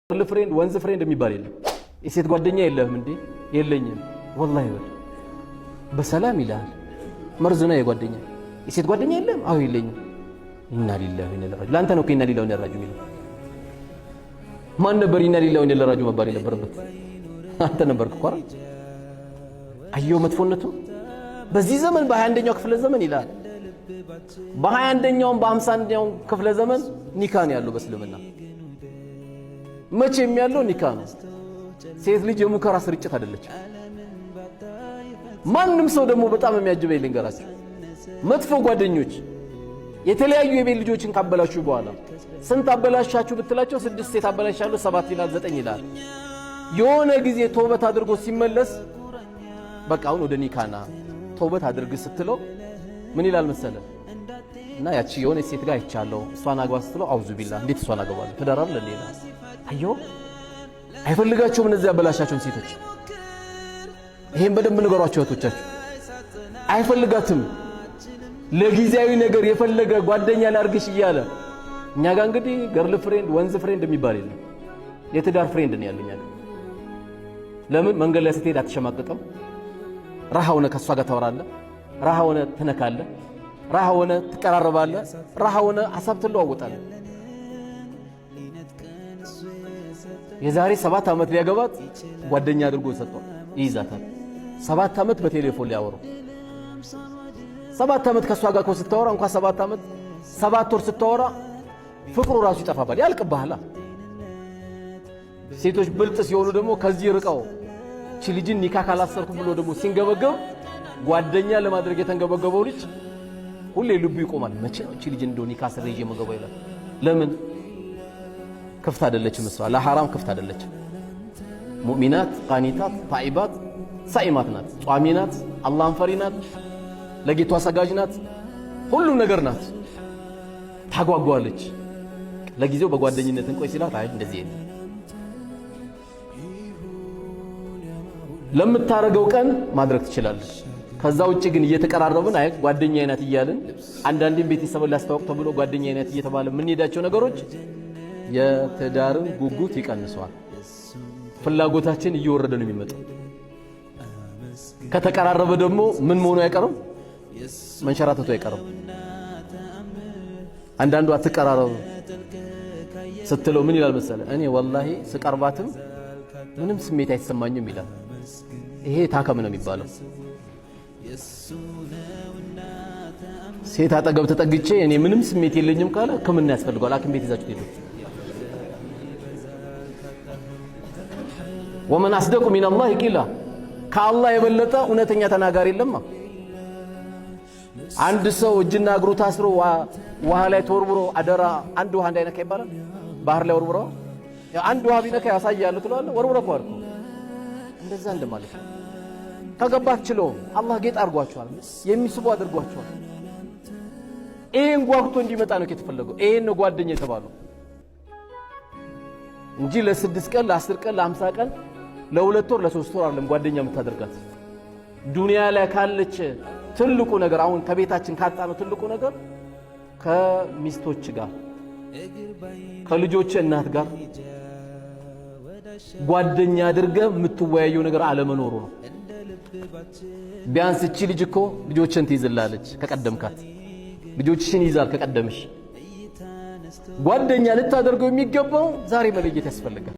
ፍሬንድ ወንዝ ፍሬንድ የሚባል የለም። የሴት ጓደኛ የለህም እንዴ? የለኝም ወላሂ በል በሰላም ይላል። መርዝ ነው የጓደኛ። የሴት ጓደኛ የለም? አዎ የለኝም። ኢና ሊላሂ ወኢና ኢለይሂ ራጂዑን። ላንተ ነው ኢና ሊላሂ ወኢና ኢለይሂ ራጂዑን የሚለው። ማን ነበር ኢና ሊላሂ ወኢና ኢለይሂ ራጂዑን መባል የነበረበት? አንተ ነበርክ እኮ። አየው መጥፎነቱ። በዚህ ዘመን በ21ኛው ክፍለ ዘመን ይላል። በ21ኛውም በ51ኛው ክፍለ ዘመን ኒካ ነው ያለው በእስልምና። መቼም ያለው ኒካ ነው። ሴት ልጅ የሙከራ ስርጭት አይደለች። ማንም ሰው ደግሞ በጣም የሚያጅበኝ ልንገራችሁ፣ መጥፎ ጓደኞች የተለያዩ የቤት ልጆችን ካበላችሁ በኋላ ስንት አበላሻችሁ ብትላቸው 6 ሴት አበላሻለሁ 7 ይላል 9 ይላል። የሆነ ጊዜ ተውበት አድርጎ ሲመለስ በቃ አሁን ወደ ኒካና ተውበት አድርግ ስትለው ምን ይላል መሰለ? እና ያቺ የሆነ ሴት ጋር አይቻለሁ እሷን አግባ ስትለው አውዙ ቢላ እንዴት እሷን አገባለሁ ትዳራም ለሌላ አየው። አይፈልጋቸውም እነዚህ ያበላሻቸውን ሴቶች። ይሄን በደንብ ንገሯቸው እህቶቻችሁ። አይፈልጋትም። ለጊዜያዊ ነገር የፈለገ ጓደኛ ላርግሽ እያለ እኛ ጋር እንግዲህ ገርል ፍሬንድ ወንዝ ፍሬንድ የሚባል የለም። የትዳር ፍሬንድ ነው ያለኛ። ለምን መንገድ ላይ ስትሄድ አትሸማቀቅም? ራህ ሆነ ከሷ ጋር ታወራለህ፣ ራህ ሆነ ትነካለህ፣ ራህ ሆነ ትቀራረባለህ፣ ራህ ሆነ ሐሳብ ትለዋወጣለህ። የዛሬ 7 ዓመት ሊያገባት ጓደኛ አድርጎ ሰጥቷል፣ ይይዛታል። 7 ዓመት በቴሌፎን ሊያወሩ 7 ዓመት ከሷ ጋር ስታወራ እንኳን 7 ዓመት 7 ወር ስታወራ ፍቅሩ ራሱ ይጠፋባል፣ ያልቅብሃል። ሴቶች ብልጥ ሲሆኑ ደግሞ ከዚህ ርቀው እቺ ልጅን ኒካ ካላሰርኩ ብሎ ደግሞ ሲንገበገብ ጓደኛ ለማድረግ የተንገበገበው ልጅ ሁሌ ልቡ ይቆማል። መቼ እቺ ልጅ እንደው ኒካ ስር ይዤ መገባ ይላል። ለምን? ክፍት አይደለችም እሷ፣ ለሐራም ክፍት አይደለችም። ሙእሚናት ቃኒታት ታኢባት ሳኢማት ናት፣ ጿሚ ናት፣ አላህን ፈሪ ናት፣ ለጌቷ ሰጋጅ ናት፣ ሁሉም ነገር ናት። ታጓጓለች። ለጊዜው በጓደኝነት እንቆይ ሲላት አይ እንደዚህ የለም። ለምታረገው ቀን ማድረግ ትችላለች። ከዛ ውጪ ግን እየተቀራረብን አይ ጓደኛዬ ናት እያልን አንዳንዴም ቤተሰብን ላስተዋውቅ ተብሎ ጓደኛዬ ናት እየተባለ የምንሄዳቸው ነገሮች የትዳርን ጉጉት ይቀንሰዋል። ፍላጎታችን እየወረደ ነው የሚመጣው። ከተቀራረበ ደግሞ ምን መሆኑ አይቀርም፣ መንሸራተቱ አይቀርም። አንዳንዱ አትቀራረቡ ስትለው ምን ይላል መሰለ? እኔ ወላሂ ስቀርባትም ምንም ስሜት አይሰማኝም ይላል። ይሄ ታከም ነው የሚባለው። ሴት አጠገብ ተጠግቼ እኔ ምንም ስሜት የለኝም ካለ ሕክምና ያስፈልገዋል። ሐኪም ቤት ይዛችሁ ሄዱ። ወመን አስደቁ ሚነላሂ ቂላ፣ ከአላህ የበለጠ እውነተኛ ተናጋሪ የለማ። አንድ ሰው እጅና እግሩ ታስሮ ውሃ ላይ ተወርውሮ አደራ አንድ ውሃ እንዳይነካ ይባላል። ባህር ላይ ወርውሮ አንድ ውሃ ቢነካ ያሳያሉ ትላለህ። ወርውሮ እኮ አልኩ። እንደዛ እንደማለት ነው። ከገባት ችለውም አላህ ጌጥ አድርጓቸዋል፣ የሚስቡ አድርጓቸዋል። ይሄን ጓጉቶ እንዲመጣ ነው የተፈለገው። ይሄን ነው ጓደኛ የተባለው እንጂ ለ6 ቀን ለ10 ቀን ለ50 ቀን ለ2 ወር ለ3 ወር አይደለም ጓደኛ የምታደርጋት። ዱንያ ላይ ካለች ትልቁ ነገር አሁን ከቤታችን ካጣነው ትልቁ ነገር ከሚስቶች ጋር ከልጆች እናት ጋር ጓደኛ አድርገህ የምትወያየው ነገር አለመኖሩ ነው። ቢያንስ እቺ ልጅ እኮ ልጆችን ትይዝላለች ከቀደምካት፣ ልጆችሽን ይዛል ከቀደምሽ። ጓደኛ ልታደርገው የሚገባው ዛሬ መለየት ያስፈልጋል።